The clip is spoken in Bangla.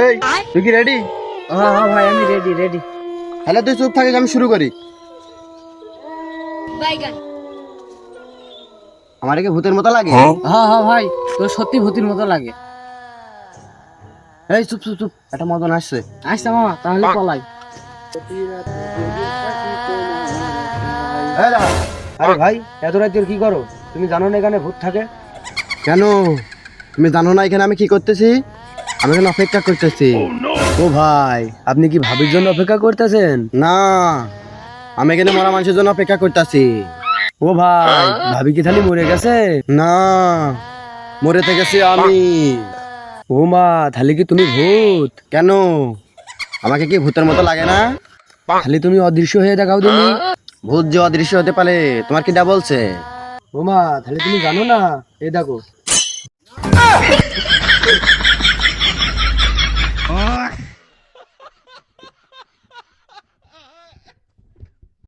এই তুই কি রেডি? হ্যাঁ হ্যাঁ ভাই আমি রেডি রেডি। তাহলে তুই চুপ থাকিস, আমি শুরু করি। আমার কি ভূতের মতো লাগে? হ্যাঁ হ্যাঁ ভাই তোর সত্যি ভূতির মতো লাগে। এই চুপ চুপ চুপ, একটা মদন আসছে। আসছে মামা তাহলে পলাই। এই দাঁড়া। আরে ভাই এত রাতে কি করো? তুমি জানো না এখানে ভূত থাকে? কেন তুমি জানো না এখানে আমি কি করতেছি? আমি এখানে অপেক্ষা করতেছি। ও ভাই আপনি কি ভাবির জন্য অপেক্ষা করতেছেন? না, আমি এখানে মরা মানুষের জন্য অপেক্ষা করতেছি। ও ভাই ভাবি কি তাহলে মরে গেছে? না, মরেতে গেছি আমি। ও মা তাহলে কি তুমি ভূত? কেন আমাকে কি ভূতের মতো লাগে না? তাহলে তুমি অদৃশ্য হয়ে দেখাও তুমি। ভূত যে অদৃশ্য হতে পারে তোমার কিটা বলছে? ও মা তাহলে তুমি জানো না? এই দেখো।